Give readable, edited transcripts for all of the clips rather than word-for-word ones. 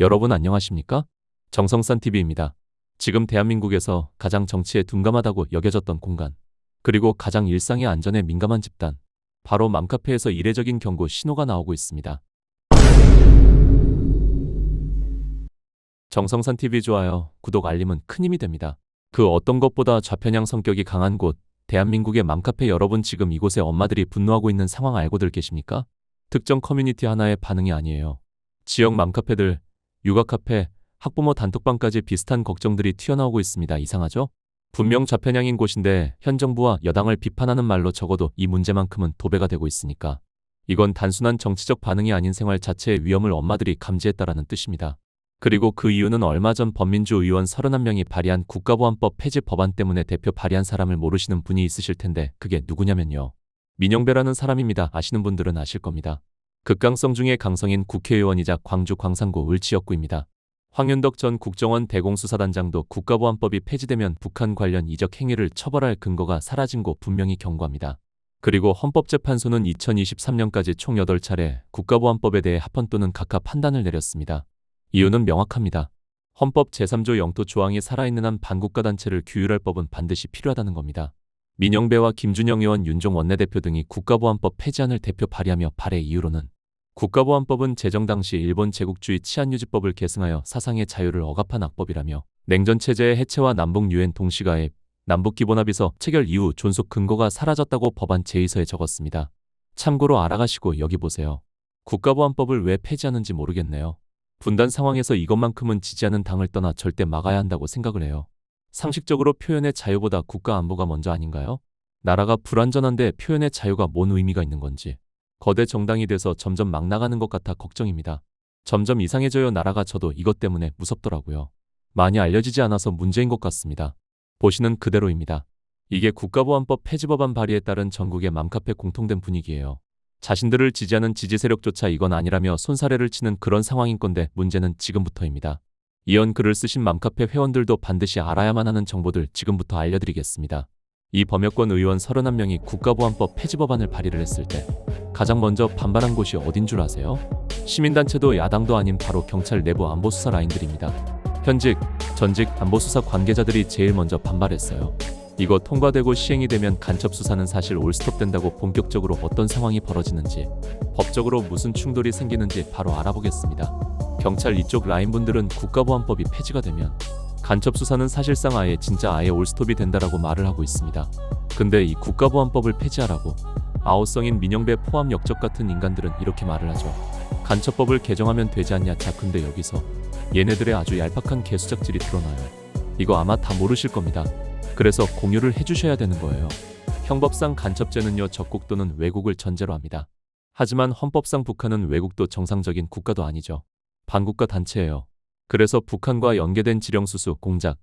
여러분 안녕하십니까? 정성산TV입니다. 지금 대한민국에서 가장 정치에 둔감하다고 여겨졌던 공간, 그리고 가장 일상의 안전에 민감한 집단, 바로 맘카페에서 이례적인 경고 신호가 나오고 있습니다. 정성산TV 좋아요, 구독, 알림은 큰 힘이 됩니다. 그 어떤 것보다 좌편향 성격이 강한 곳, 대한민국의 맘카페 여러분, 지금 이곳에 엄마들이 분노하고 있는 상황 알고들 계십니까? 특정 커뮤니티 하나의 반응이 아니에요. 지역 맘카페들, 육아카페, 학부모 단톡방까지 비슷한 걱정들이 튀어나오고 있습니다. 이상하죠? 분명 좌편향인 곳인데 현 정부와 여당을 비판하는 말로 적어도 이 문제만큼은 도배가 되고 있으니까. 이건 단순한 정치적 반응이 아닌 생활 자체의 위험을 엄마들이 감지했다라는 뜻입니다. 그리고 그 이유는 얼마 전 범민주 의원 31명이 발의한 국가보안법 폐지 법안 때문에 대표 발의한 사람을 모르시는 분이 있으실 텐데 그게 누구냐면요. 민영배라는 사람입니다. 아시는 분들은 아실 겁니다. 극강성 중의 강성인 국회의원이자 광주 광산구 을지역구입니다. 황윤덕 전 국정원 대공수사단장도 국가보안법이 폐지되면 북한 관련 이적 행위를 처벌할 근거가 사라진 거 분명히 경고합니다. 그리고 헌법재판소는 2023년까지 총 8차례 국가보안법에 대해 합헌 또는 각하 판단을 내렸습니다. 이유는 명확합니다. 헌법 제3조 영토 조항이 살아있는 한 반국가 단체를 규율할 법은 반드시 필요하다는 겁니다. 민영배와 김준영 의원, 윤종 원내대표 등이 국가보안법 폐지안을 대표 발의하며 발의 이유로는 국가보안법은 제정 당시 일본 제국주의 치안유지법을 계승하여 사상의 자유를 억압한 악법이라며 냉전체제의 해체와 남북 유엔 동시가입, 남북기본합의서 체결 이후 존속 근거가 사라졌다고 법안 제2서에 적었습니다. 참고로 알아가시고 여기 보세요. 국가보안법을 왜 폐지하는지 모르겠네요. 분단 상황에서 이것만큼은 지지하는 당을 떠나 절대 막아야 한다고 생각을 해요. 상식적으로 표현의 자유보다 국가 안보가 먼저 아닌가요? 나라가 불안전한데 표현의 자유가 뭔 의미가 있는 건지. 거대 정당이 돼서 점점 막 나가는 것 같아 걱정입니다. 점점 이상해져요. 나라가. 저도 이것 때문에 무섭더라고요. 많이 알려지지 않아서 문제인 것 같습니다. 보시는 그대로입니다. 이게 국가보안법 폐지 법안 발의에 따른 전국의 맘카페 공통된 분위기예요. 자신들을 지지하는 지지 세력조차 이건 아니라며 손사래를 치는 그런 상황인 건데 문제는 지금부터입니다. 이런 글을 쓰신 맘카페 회원들도 반드시 알아야만 하는 정보들 지금부터 알려드리겠습니다. 이 범여권 의원 31명이 국가보안법 폐지 법안을 발의를 했을 때 가장 먼저 반발한 곳이 어딘 줄 아세요? 시민단체도 야당도 아닌 바로 경찰 내부 안보수사 라인들입니다. 현직, 전직 안보수사 관계자들이 제일 먼저 반발했어요. 이거 통과되고 시행이 되면 간첩수사는 사실 올스톱된다고, 본격적으로 어떤 상황이 벌어지는지, 법적으로 무슨 충돌이 생기는지 바로 알아보겠습니다. 경찰 이쪽 라인분들은 국가보안법이 폐지가 되면 간첩수사는 사실상 아예 올스톱이 된다라고 말을 하고 있습니다. 근데 이 국가보안법을 폐지하라고 아우성인 민영배 포함 역적 같은 인간들은 이렇게 말을 하죠. 간첩법을 개정하면 되지 않냐. 자, 근데 여기서 얘네들의 아주 얄팍한 개수작질이 드러나요. 이거 아마 다 모르실 겁니다. 그래서 공유를 해주셔야 되는 거예요. 형법상 간첩죄는요, 적국 또는 외국을 전제로 합니다. 하지만 헌법상 북한은 외국도 정상적인 국가도 아니죠. 반국가 단체예요. 그래서 북한과 연계된 지령수수, 공작,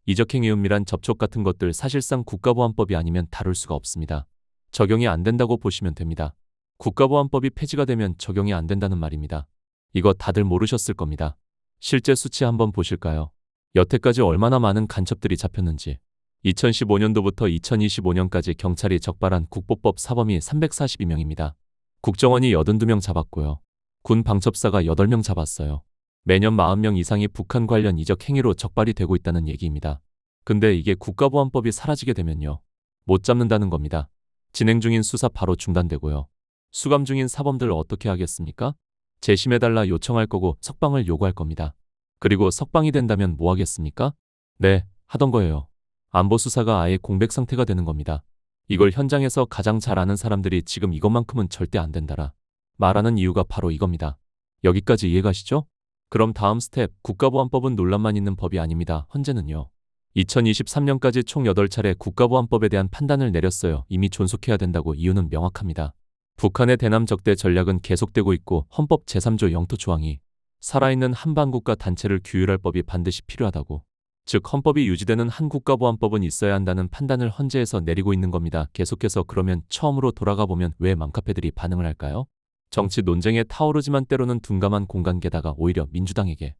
이적행위, 은밀한 접촉 같은 것들 사실상 국가보안법이 아니면 다룰 수가 없습니다. 적용이 안 된다고 보시면 됩니다. 국가보안법이 폐지가 되면 적용이 안 된다는 말입니다. 이거 다들 모르셨을 겁니다. 실제 수치 한번 보실까요? 여태까지 얼마나 많은 간첩들이 잡혔는지. 2015년도부터 2025년까지 경찰이 적발한 국보법 사범이 342명입니다. 국정원이 82명 잡았고요. 군 방첩사가 8명 잡았어요. 매년 40명 이상이 북한 관련 이적 행위로 적발이 되고 있다는 얘기입니다. 근데 이게 국가보안법이 사라지게 되면요, 못 잡는다는 겁니다. 진행 중인 수사 바로 중단되고요. 수감 중인 사범들 어떻게 하겠습니까? 재심해달라 요청할 거고 석방을 요구할 겁니다. 그리고 석방이 된다면 뭐 하겠습니까? 네, 하던 거예요. 안보수사가 아예 공백 상태가 되는 겁니다. 이걸 현장에서 가장 잘 아는 사람들이 지금 이것만큼은 절대 안 된다라 말하는 이유가 바로 이겁니다. 여기까지 이해가시죠? 그럼 다음 스텝, 국가보안법은 논란만 있는 법이 아닙니다. 헌재는요, 2023년까지 총 8차례 국가보안법에 대한 판단을 내렸어요. 이미 존속해야 된다고. 이유는 명확합니다. 북한의 대남 적대 전략은 계속되고 있고 헌법 제3조 영토 조항이 살아있는 한 반국가 단체를 규율할 법이 반드시 필요하다고, 즉 헌법이 유지되는 한 국가보안법은 있어야 한다는 판단을 헌재에서 내리고 있는 겁니다. 계속해서 그러면 처음으로 돌아가 보면 왜 맘카페들이 반응을 할까요? 정치 논쟁에 타오르지만 때로는 둔감한 공간, 게다가 오히려 민주당에게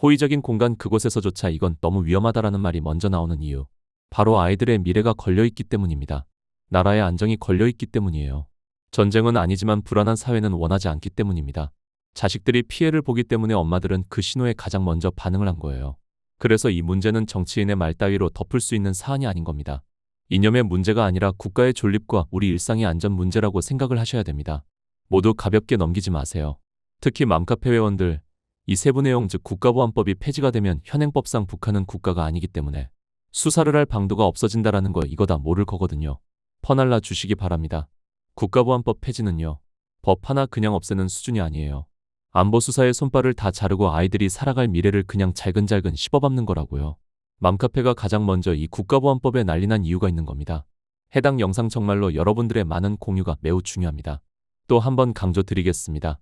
호의적인 공간, 그곳에서조차 이건 너무 위험하다라는 말이 먼저 나오는 이유, 바로 아이들의 미래가 걸려있기 때문입니다. 나라의 안정이 걸려있기 때문이에요. 전쟁은 아니지만 불안한 사회는 원하지 않기 때문입니다. 자식들이 피해를 보기 때문에 엄마들은 그 신호에 가장 먼저 반응을 한 거예요. 그래서 이 문제는 정치인의 말 따위로 덮을 수 있는 사안이 아닌 겁니다. 이념의 문제가 아니라 국가의 존립과 우리 일상의 안전 문제라고 생각을 하셔야 됩니다. 모두 가볍게 넘기지 마세요. 특히 맘카페 회원들, 이 세부 내용 즉 국가보안법이 폐지가 되면 현행법상 북한은 국가가 아니기 때문에 수사를 할 방도가 없어진다라는 거 이거 다 모를 거거든요. 퍼날라 주시기 바랍니다. 국가보안법 폐지는요, 법 하나 그냥 없애는 수준이 아니에요. 안보수사의 손발을 다 자르고 아이들이 살아갈 미래를 그냥 잘근잘근 씹어밟는 거라고요. 맘카페가 가장 먼저 이 국가보안법에 난리난 이유가 있는 겁니다. 해당 영상 정말로 여러분들의 많은 공유가 매우 중요합니다. 또 한 번 강조드리겠습니다.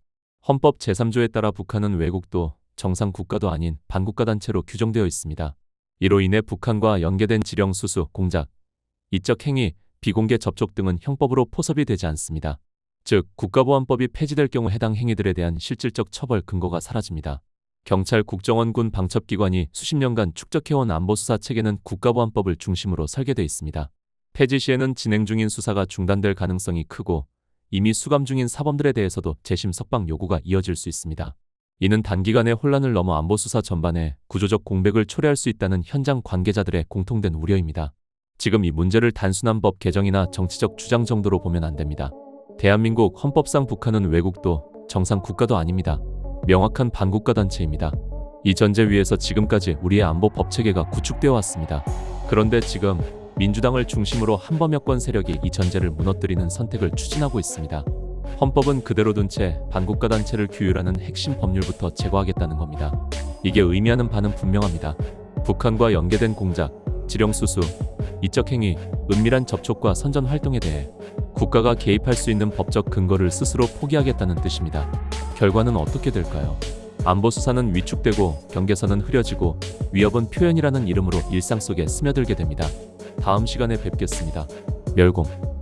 헌법 제3조에 따라 북한은 외국도 정상 국가도 아닌 반국가 단체로 규정되어 있습니다. 이로 인해 북한과 연계된 지령 수수, 공작, 이적 행위, 비공개 접촉 등은 형법으로 포섭이 되지 않습니다. 즉 국가보안법이 폐지될 경우 해당 행위들에 대한 실질적 처벌 근거가 사라집니다. 경찰, 국정원, 군, 방첩기관이 수십 년간 축적해온 안보수사 체계는 국가보안법을 중심으로 설계되어 있습니다. 폐지 시에는 진행 중인 수사가 중단될 가능성이 크고 이미 수감 중인 사범들에 대해서도 재심 석방 요구가 이어질 수 있습니다. 이는 단기간의 혼란을 넘어 안보수사 전반에 구조적 공백을 초래할 수 있다는 현장 관계자들의 공통된 우려입니다. 지금 이 문제를 단순한 법 개정이나 정치적 주장 정도로 보면 안 됩니다. 대한민국 헌법상 북한은 외국도 정상 국가도 아닙니다. 명확한 반국가 단체입니다. 이 전제 위에서 지금까지 우리의 안보 법체계가 구축되어 왔습니다. 그런데 지금 민주당을 중심으로 한범여권 세력이 이 전제를 무너뜨리는 선택을 추진하고 있습니다. 헌법은 그대로 둔 채 반국가 단체를 규율하는 핵심 법률부터 제거하겠다는 겁니다. 이게 의미하는 바는 분명합니다. 북한과 연계된 공작, 지령수수, 이적 행위, 은밀한 접촉과 선전 활동에 대해 국가가 개입할 수 있는 법적 근거를 스스로 포기하겠다는 뜻입니다. 결과는 어떻게 될까요? 안보수사는 위축되고 경계선은 흐려지고 위협은 표현이라는 이름으로 일상 속에 스며들게 됩니다. 다음 시간에 뵙겠습니다. 멸공.